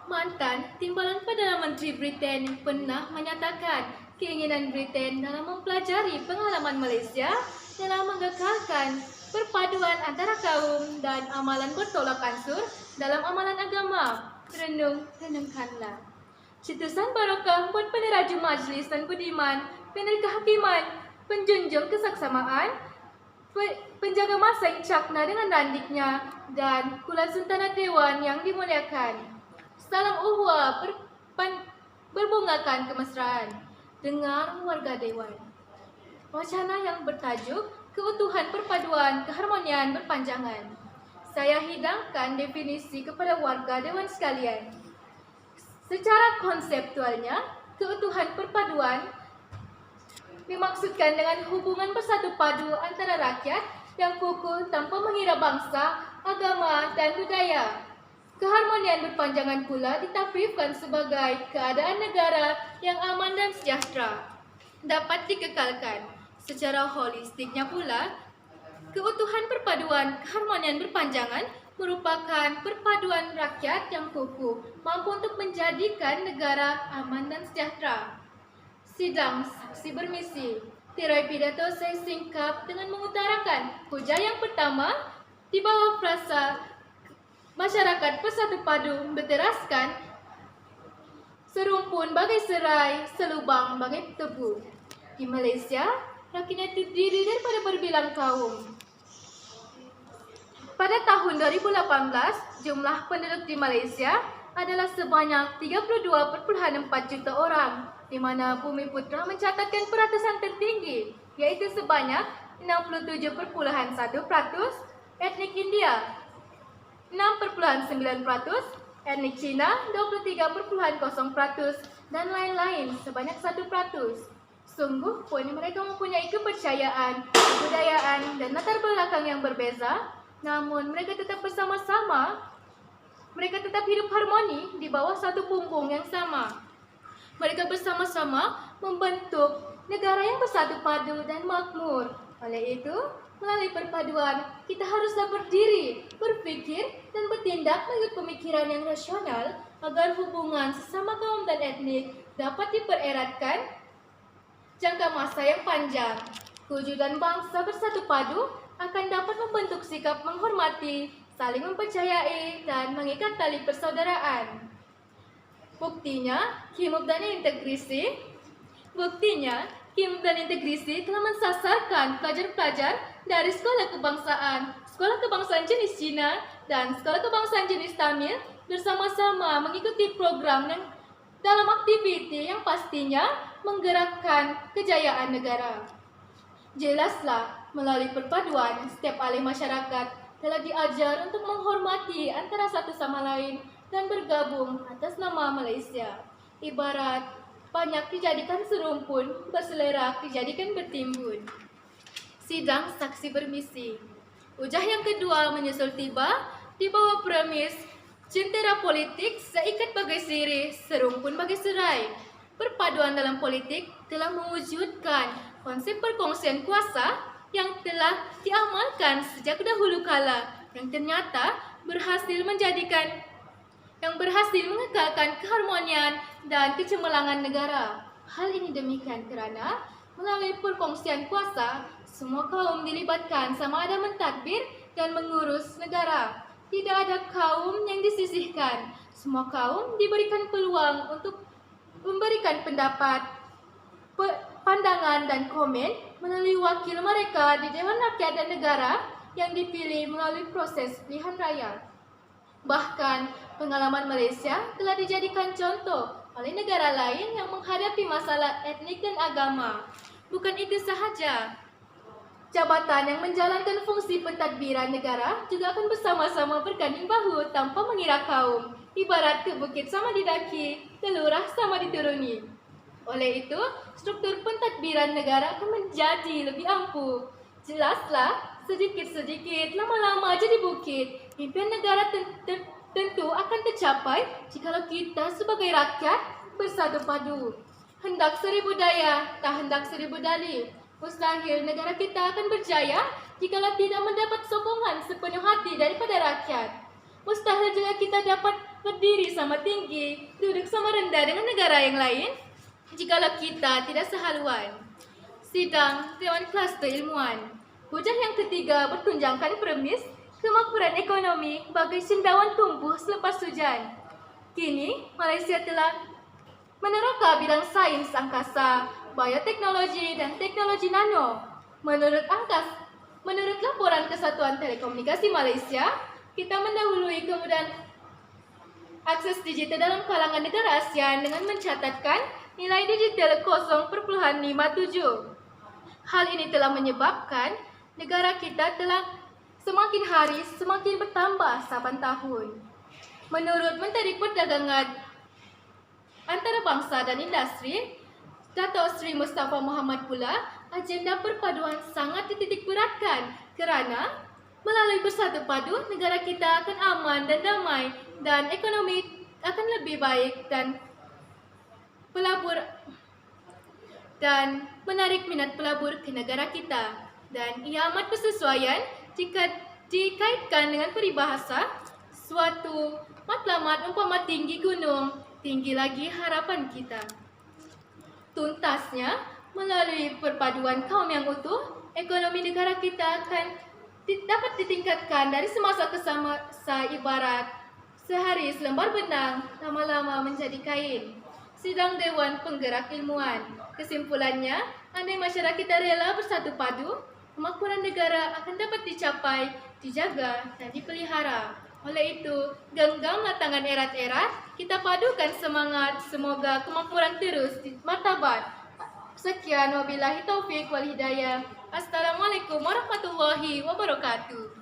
Mantan Timbalan Perdana Menteri Britain pernah menyatakan keinginan Britain dalam mempelajari pengalaman Malaysia dalam mengekalkan perpaduan antara kaum dan amalan bertolak ansur dalam amalan agama. Renungkanlah. Cetusan Barokah buat peneraju majlis dan budiman, panel kehakiman, penjunjung kesaksamaan, penjaga masa yang cakna dengan randiknya, dan Kuala Sultanat Dewan yang dimuliakan. Salam uhwa berbungakan kemesraan. Dengar warga Dewan. Wacana yang bertajuk Keutuhan Perpaduan Keharmonian Berpanjangan. Saya hidangkan definisi kepada warga Dewan sekalian. Secara konseptualnya, keutuhan perpaduan dimaksudkan dengan hubungan bersatu padu antara rakyat yang kukuh tanpa mengira bangsa, agama, dan budaya. Keharmonian berpanjangan pula ditakrifkan sebagai keadaan negara yang aman dan sejahtera, dapat dikekalkan. Secara holistiknya pula, keutuhan perpaduan keharmonian berpanjangan merupakan perpaduan rakyat yang kukuh, mampu untuk menjadikan negara aman dan sejahtera. Sidang saksi bermisi. Tirai pidato saya singkap dengan mengutarakan hujah yang pertama di bawah frasa masyarakat bersatu padu berteraskan serumpun bagai serai, selubang bagai tebu. Di Malaysia, rakyatnya terdiri daripada berbilang kaum. Pada tahun 2018, jumlah penduduk di Malaysia adalah sebanyak 32,4 juta orang, di mana Bumi Putra mencatatkan peratasan tertinggi, yaitu sebanyak 67,1%, etnik India 6,9%, etnik Cina 23,0%, dan lain-lain sebanyak 1%. Sungguh pun mereka mempunyai kepercayaan, kebudayaan, dan latar belakang yang berbeza, namun mereka tetap bersama-sama. Mereka tetap hidup harmoni di bawah satu punggung yang sama. Mereka bersama-sama membentuk negara yang bersatu padu dan makmur. Oleh itu, melalui perpaduan, kita haruslah berdiri, berpikir, dan bertindak mengikut pemikiran yang rasional agar hubungan sesama kaum dan etnik dapat dipereratkan jangka masa yang panjang. Kewujudan bangsa bersatu padu akan dapat membentuk sikap menghormati, saling mempercayai, dan mengikat tali persaudaraan. Buktinya, Himub dan Integrisi telah mensasarkan pelajar-pelajar dari Sekolah Kebangsaan Jenis Cina, dan Sekolah Kebangsaan Jenis Tamil bersama-sama mengikuti program yang dalam aktiviti yang pastinya menggerakkan kejayaan negara. Jelaslah, melalui perpaduan, setiap ahli masyarakat telah diajar untuk menghormati antara satu sama lain dan bergabung atas nama Malaysia. Ibarat banyak dijadikan serumpun, berselerak dijadikan bertimbun. Sidang saksi bermisi. Hujah yang kedua menyusul tiba di bawah premis jentera politik seikat bagai sirih, serumpun bagai serai. Perpaduan dalam politik telah mewujudkan konsep perkongsian kuasa yang telah diamalkan sejak dahulu kala, yang ternyata berhasil mengekalkan keharmonian dan kecemerlangan negara. Hal ini demikian kerana melalui perkongsian kuasa, semua kaum dilibatkan sama ada mentadbir dan mengurus negara. Tidak ada kaum yang disisihkan. Semua kaum diberikan peluang untuk memberikan pendapat, pandangan, dan komen melalui wakil mereka di Dewan Rakyat dan Negara yang dipilih melalui proses pilihan raya. Bahkan, pengalaman Malaysia telah dijadikan contoh oleh negara lain yang menghadapi masalah etnik dan agama. Bukan itu sahaja, jabatan yang menjalankan fungsi pentadbiran negara juga akan bersama-sama berganding bahu tanpa mengira kaum. Ibarat ke bukit sama didaki, ke lurah sama dituruni. Oleh itu, struktur pentadbiran negara akan menjadi lebih ampuh. Jelaslah, sedikit-sedikit, lama-lama jadi bukit. Impian negara tentu akan tercapai jikalau kita sebagai rakyat bersatu padu. Hendak 1000 daya, tak hendak 1000 dalih. Mustahil negara kita akan berjaya jikalau tidak mendapat sokongan sepenuh hati daripada rakyat. mustahil juga kita dapat berdiri sama tinggi, duduk sama rendah dengan negara yang lain, jikalau kita tidak sehaluan. Sidang Dewan Kelas Keilmuan. Hujah yang ketiga bertunjangkan premis kemakmuran ekonomi bagai cendawan tumbuh selepas hujan. Kini, Malaysia telah meneroka bidang sains angkasa, bioteknologi, dan teknologi nano. Menurut laporan Kesatuan Telekomunikasi Malaysia, kita mendahului kemudahan akses digital dalam kalangan negara ASEAN dengan mencatatkan nilai digital 0,57. Hal ini telah menyebabkan negara kita telah semakin hari semakin bertambah saban tahun. Menurut Menteri Perdagangan Antarabangsa dan Industri, Dato' Sri Mustafa Muhammad pula, agenda perpaduan sangat dititik beratkan kerana melalui bersatu padu, negara kita akan aman dan damai dan ekonomi akan lebih baik dan menarik minat pelabur ke negara kita. Dan ia amat bersesuaian jika dikaitkan dengan peribahasa, suatu matlamat umpama tinggi gunung, tinggi lagi harapan kita. Tuntasnya, melalui perpaduan kaum yang utuh, ekonomi negara kita akan dapat ditingkatkan dari semasa ke semasa ibarat sehari selembar benang lama-lama menjadi kain. Sidang Dewan Penggerak Ilmuwan. Kesimpulannya, andai masyarakat kita rela bersatu padu, kemakmuran negara akan dapat dicapai, dijaga, dan dipelihara. Oleh itu, genggamlah tangan erat-erat, kita padukan semangat, semoga kemakmuran terus martabat. Sekian, wabillahi taufik wal hidayah. Assalamualaikum warahmatullahi wabarakatuh.